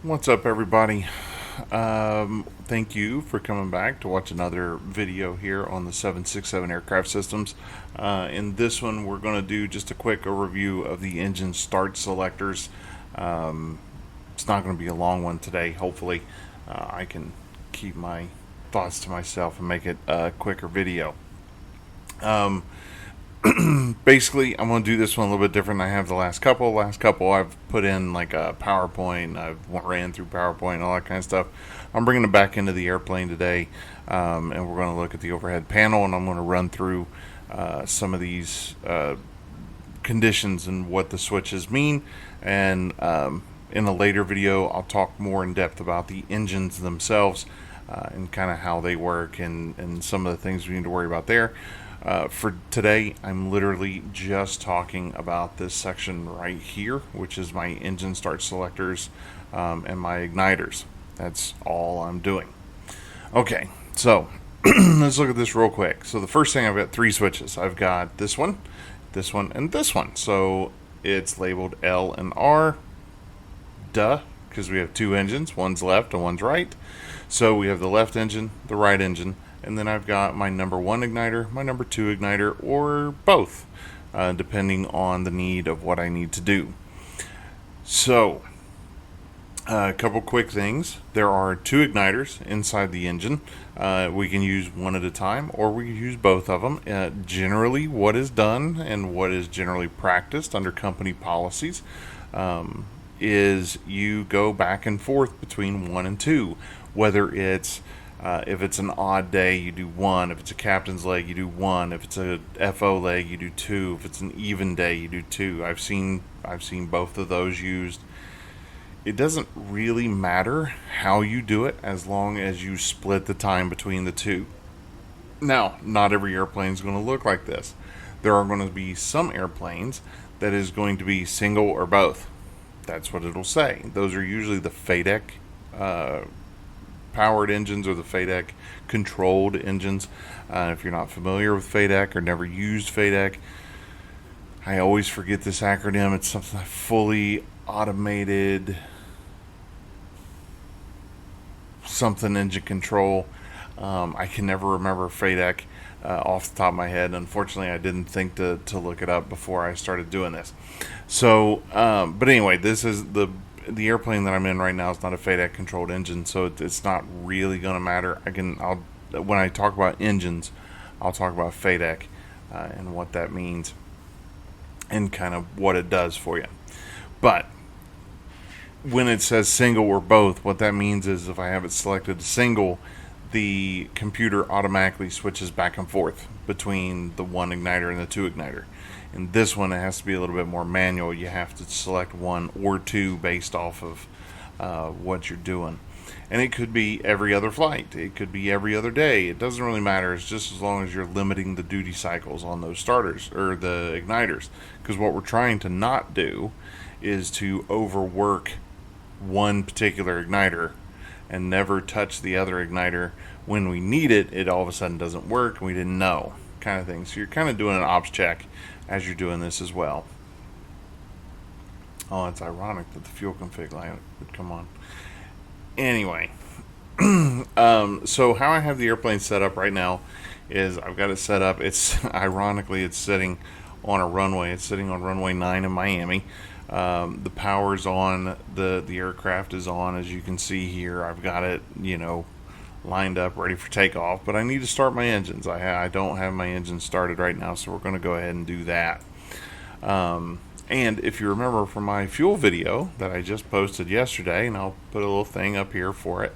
What's up, everybody? Thank you for coming back to watch another video here on the 767 aircraft systems. In this one, we're going to do just a quick overview of the engine start selectors. It's not going to be a long one today. Hopefully, I can keep my thoughts to myself and make it a quicker video. Basically, I'm going to do this one a little bit different than I have the last couple. Last couple, I've put in like a PowerPoint. I've ran through PowerPoint and all that kind of stuff. I'm bringing it back into the airplane today, and we're going to look at the overhead panel, and I'm going to run through some of these conditions and what the switches mean. And in a later video, I'll talk more in depth about the engines themselves and kind of how they work and some of the things we need to worry about there. For today, I'm literally just talking about this section right here, which is my engine start selectors and my igniters. That's all I'm doing. Okay, so let's look at this real quick. So the first thing, I've got three switches. I've got this one, and this one. So it's labeled L and R. Duh, because we have two engines. One's left and one's right. So we have the left engine, the right engine, and then I've got my number one igniter, my number two igniter, or both, depending on the need of what I need to do. So, a couple quick things. There are two igniters inside the engine. We can use one at a time, or we can use both of them. Generally, what is done and what is generally practiced under company policies is you go back and forth between one and two, whether it's if it's an odd day, you do one. If it's a captain's leg, you do one. If it's a FO leg, you do two. If it's an even day, you do two. I've seen both of those used. It doesn't really matter how you do it as long as you split the time between the two. Now, not every airplane is going to look like this. There are going to be some airplanes that is going to be single or both. That's what it'll say. Those are usually the FADEC powered engines or the FADEC controlled engines. If you're not familiar with FADEC or never used FADEC, I always forget this acronym. It's something like fully automated something engine control. I can never remember FADEC off the top of my head. Unfortunately, I didn't think to look it up before I started doing this. So, but anyway, this is the airplane that I'm in right now is not a FADEC controlled engine, so it's not really going to matter. When I talk about engines, I'll talk about FADEC and what that means and kind of what it does for you. But when it says single or both, what that means is if I have it selected as single, the computer automatically switches back and forth between the one igniter and the two igniter. In this one, it has to be a little bit more manual. You have to select one or two based off of what you're doing. And it could be every other flight. It could be every other day. It doesn't really matter. It's just as long as you're limiting the duty cycles on those starters or the igniters. Because what we're trying to not do is to overwork one particular igniter and never touch the other igniter. When we need it, it all of a sudden doesn't work and we didn't know, kind of thing. So you're kind of doing an ops check as you're doing this as well. Oh, it's ironic that the fuel config light would come on. Anyway, so how I have the airplane set up right now is I've got it set up. It's ironically it's sitting on a runway. It's sitting on runway 9 in Miami. The power's on. The aircraft is on, as you can see here. I've got it, lined up, ready for takeoff. But I need to start my engines. I don't have my engines started right now, so we're going to go ahead and do that. And if you remember from my fuel video that I just posted yesterday, and I'll put a little thing up here for it,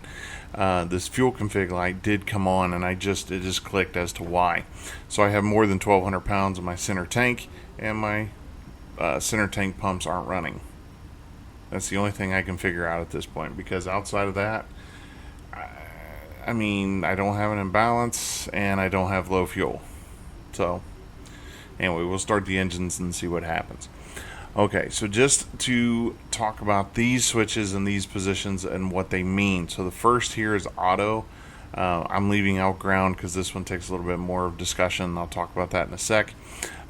this fuel config light did come on, and it just clicked as to why. So I have more than 1,200 pounds in my center tank, and my center tank pumps aren't running. That's the only thing I can figure out at this point, because outside of that, I don't have an imbalance and I don't have low fuel. So anyway, we'll start the engines and see what happens. Okay, so just to talk about these switches and these positions and what they mean. So the first here is auto. I'm leaving out ground because this one takes a little bit more of discussion. I'll talk about that in a sec.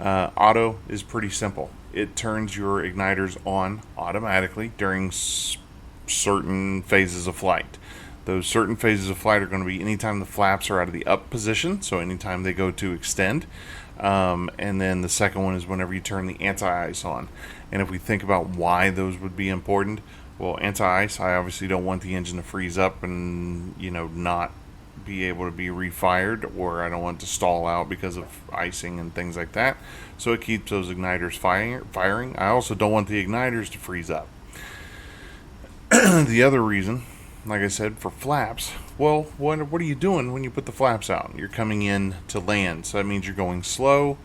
Auto is pretty simple. It turns your igniters on automatically during certain phases of flight. Those certain phases of flight are going to be anytime the flaps are out of the up position, so anytime they go to extend. And then the second one is whenever you turn the anti-ice on. And if we think about why those would be important, well, anti-ice, I obviously don't want the engine to freeze up and, not be able to be refired, or I don't want it to stall out because of icing and things like that. So it keeps those igniters firing. I also don't want the igniters to freeze up. The other reason, like I said, for flaps, well, what are you doing when you put the flaps out? You're coming in to land, so that means you're going slow,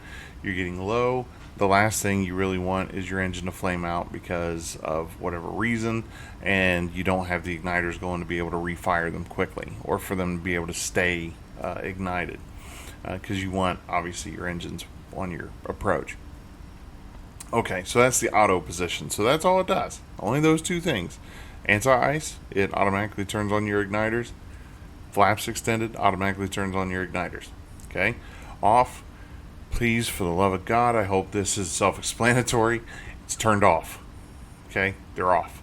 you're getting low. The last thing you really want is your engine to flame out because of whatever reason, and you don't have the igniters going to be able to refire them quickly, or for them to be able to stay ignited, because you want, obviously, your engines on your approach. Okay, so that's the auto position. So that's all it does. Only those two things. Anti-ice, it automatically turns on your igniters. Flaps extended, automatically turns on your igniters. Okay? Off, please, for the love of God, I hope this is self-explanatory. It's turned off. Okay? They're off.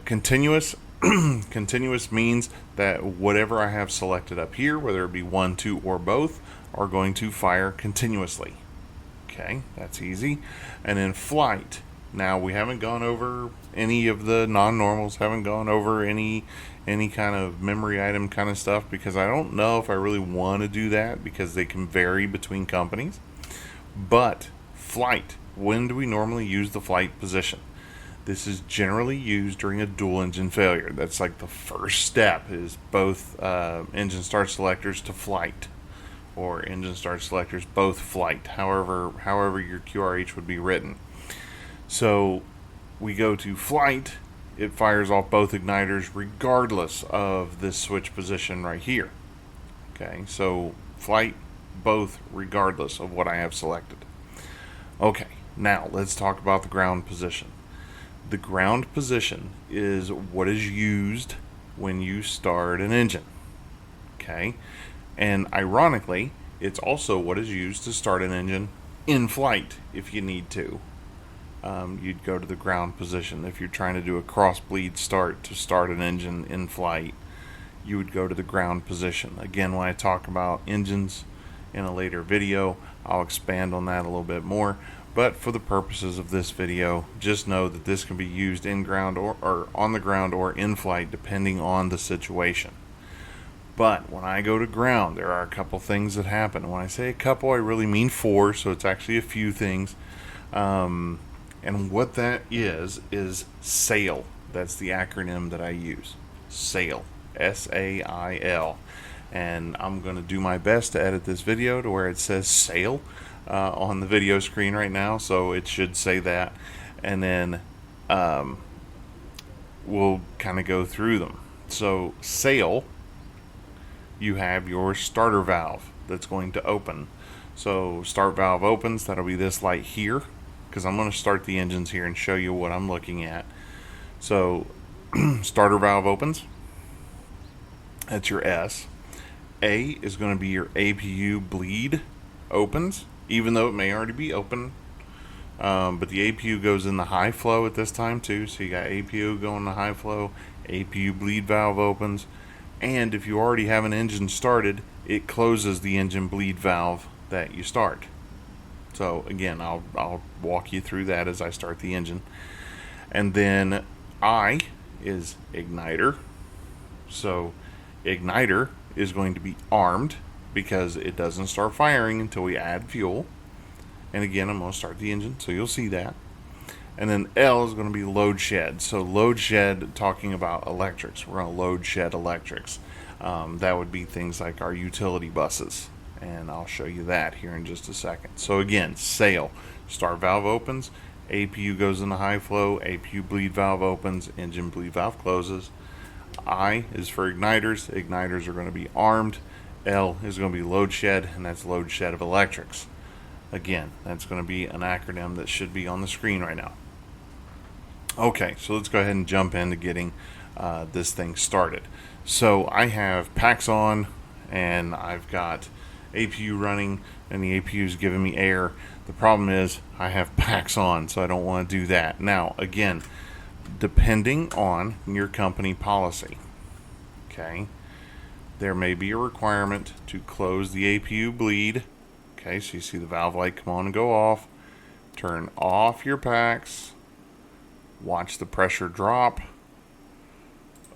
Continuous. Continuous means that whatever I have selected up here, whether it be 1, 2, or both, are going to fire continuously. Okay, that's easy. And then flight. Now, we haven't gone over any of the non-normals, haven't gone over any kind of memory item kind of stuff, because I don't know if I really want to do that, because they can vary between companies. But flight, when do we normally use the flight position? This is generally used during a dual engine failure. That's like the first step, is both engine start selectors to flight, or engine start selectors both flight, however your QRH would be written. So we go to flight, it fires off both igniters regardless of this switch position right here. Okay, so flight, both regardless of what I have selected. Okay, now let's talk about the ground position. The ground position is what is used when you start an engine. Okay, and ironically, it's also what is used to start an engine in flight if you need to. You'd go to the ground position. If you're trying to do a cross bleed start to start an engine in flight, you would go to the ground position. Again, when I talk about engines in a later video, I'll expand on that a little bit more. But for the purposes of this video, just know that this can be used in ground or on the ground or in flight, depending on the situation. But when I go to ground, there are a couple things that happen. When I say a couple, I really mean 4, so it's actually a few things. And what that is SAIL. That's the acronym that I use. SAIL. SAIL. And I'm going to do my best to edit this video to where it says SAIL on the video screen right now, so it should say that. And then we'll kind of go through them. So SAIL, you have your starter valve that's going to open. So start valve opens, that'll be this light here, because I'm going to start the engines here and show you what I'm looking at. So starter valve opens, that's your S. A is going to be your APU bleed opens, even though it may already be open. But the APU goes in the high flow at this time too. So you got APU going to high flow, APU bleed valve opens, and if you already have an engine started, it closes the engine bleed valve that you start. So again, I'll walk you through that as I start the engine. And then I is igniter. So igniter is going to be armed because it doesn't start firing until we add fuel. And again, I'm going to start the engine, so you'll see that. And then L is going to be load shed. So load shed, talking about electrics. We're going to load shed electrics. That would be things like our utility buses. And I'll show you that here in just a second. So again, SAIL. Start valve opens, APU goes into high flow, APU bleed valve opens, engine bleed valve closes. I is for igniters. Igniters are going to be armed. L is going to be load shed, and that's load shed of electrics. Again, that's going to be an acronym that should be on the screen right now. Okay, so let's go ahead and jump into getting this thing started. So I have packs on, and I've got APU running, and the APU is giving me air. The problem is I have packs on, so I don't want to do that. Now, again, depending on your company policy, okay, there may be a requirement to close the APU bleed. Okay, so you see the valve light come on and go off. Turn off your packs. Watch the pressure drop.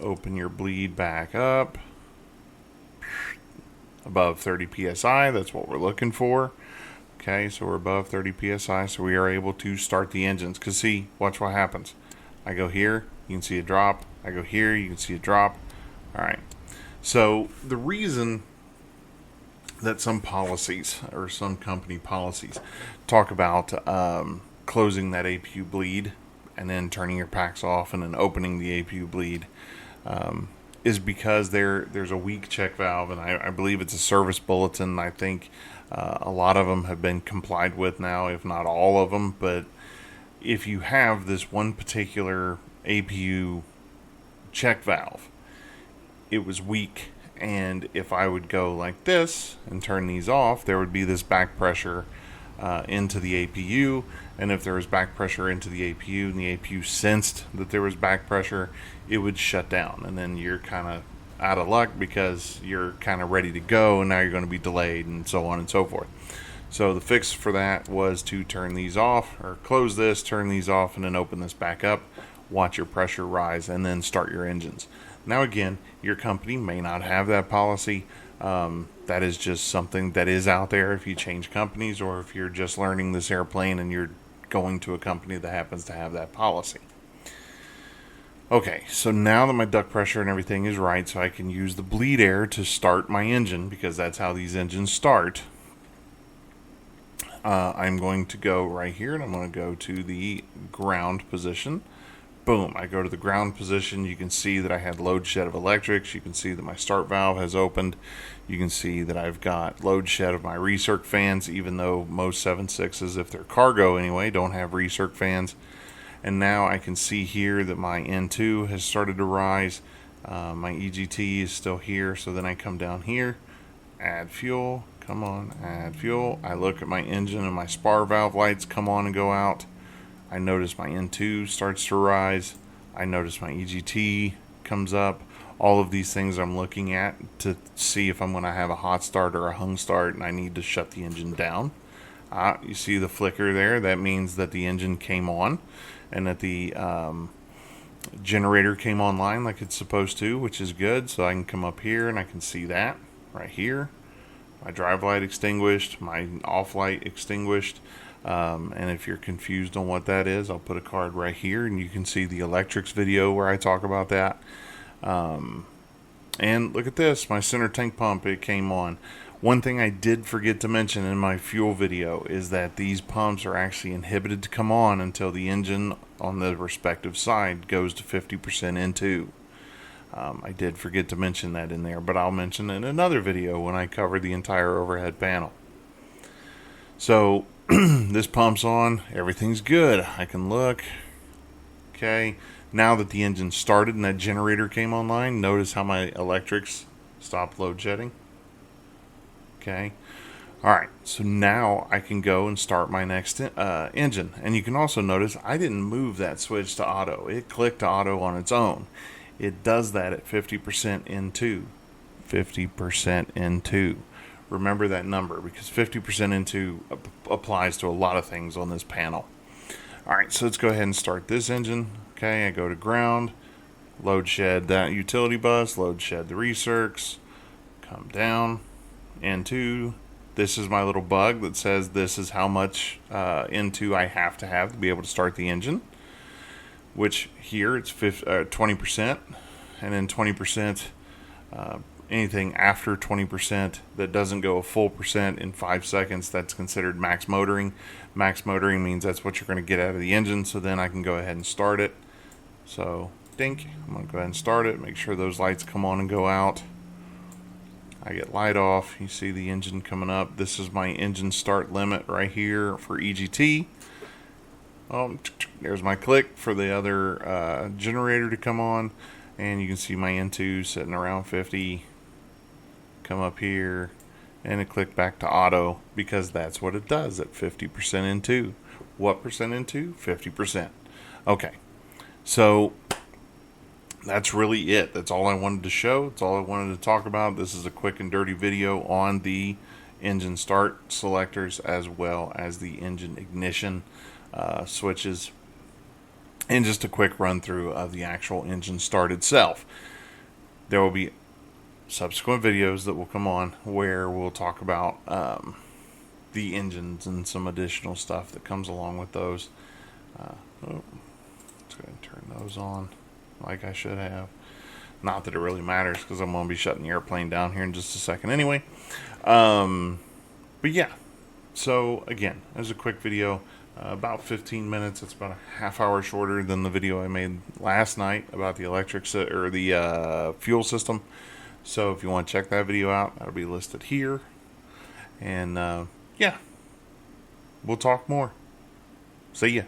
Open your bleed back up. Above 30 psi, that's what we're looking for. Okay, so we're above 30 psi, so we are able to start the engines. Because see, watch what happens. I go here, you can see a drop. I go here, you can see a drop. All right. So the reason that some policies or some company policies talk about closing that APU bleed and then turning your packs off and then opening the APU bleed is because there's a weak check valve, and I believe it's a service bulletin. I think a lot of them have been complied with now, if not all of them. But if you have this one particular APU check valve, it was weak, and if I would go like this and turn these off, there would be this back pressure into the APU, and if there was back pressure into the APU and the APU sensed that there was back pressure, it would shut down, and then you're kind of out of luck because you're kind of ready to go and now you're going to be delayed and so on and so forth. So the fix for that was to turn these off, or close this, turn these off, and then open this back up, watch your pressure rise, and then start your engines. Now again, your company may not have that policy. That is just something that is out there if you change companies, or if you're just learning this airplane and you're going to a company that happens to have that policy. Okay, so now that my duct pressure and everything is right, so I can use the bleed air to start my engine, because that's how these engines start. I'm going to go right here, and I'm going to go to the ground position. Boom, I go to the ground position. You can see that I had load shed of electrics. You can see that my start valve has opened. You can see that I've got load shed of my recirc fans, even though most 7.6s, if they're cargo anyway, don't have recirc fans. And now I can see here that my N2 has started to rise. My EGT is still here, so then I come down here, add fuel, come on, add fuel. I look at my engine and my spar valve lights come on and go out. I notice my N2 starts to rise. I notice my EGT comes up. All of these things I'm looking at to see if I'm going to have a hot start or a hung start, and I need to shut the engine down. You see the flicker there? That means that the engine came on and that the generator came online like it's supposed to, which is good. So I can come up here and I can see that right here. My drive light extinguished, my off light extinguished. And if you're confused on what that is, I'll put a card right here, and you can see the electrics video where I talk about that. And look at this, my center tank pump, it came on. One thing I did forget to mention in my fuel video is that these pumps are actually inhibited to come on until the engine on the respective side goes to 50% N2. I did forget to mention that in there, but I'll mention it in another video when I cover the entire overhead panel. So this pump's on, everything's good. I can look. Okay, now that the engine started and that generator came online, notice how my electrics stopped load shedding. Okay, alright, so now I can go and start my next engine. And you can also notice I didn't move that switch to auto. It clicked to auto on its own. It does that at 50% N2. 50% N2. Remember that number, because 50% N2 applies to a lot of things on this panel. Alright, so let's go ahead and start this engine. Okay, I go to ground, load shed that utility bus, load shed the recircs, come down, N2. This is my little bug that says this is how much N2 I have to be able to start the engine, which here it's 20%, and then 20%, anything after 20% that doesn't go a full percent in 5 seconds, that's considered max motoring. Max motoring means that's what you're going to get out of the engine, so then I can go ahead and start it. So, dink, I'm going to go ahead and start it, make sure those lights come on and go out. I get light off, you see the engine coming up. This is my engine start limit right here for EGT. Oh, there's my click for the other generator to come on, and you can see my N2 sitting around 50. Come up here, and it clicked back to auto, because that's what it does at 50% N2. What percent N2? 50%. Okay, So that's really it. That's all I wanted to show. That's all I wanted to talk about. This is a quick and dirty video on the engine start selectors as well as the engine ignition switches, and just a quick run through of the actual engine start itself. There will be subsequent videos that will come on where we'll talk about the engines and some additional stuff that comes along with those. Let's go ahead and turn those on like I should have. Not that it really matters because I'm going to be shutting the airplane down here in just a second anyway. But yeah, so again, it was a quick video, about 15 minutes. It's about a half hour shorter than the video I made last night about the or the fuel system. So if you want to check that video out, that'll be listed here. And yeah, we'll talk more. See ya.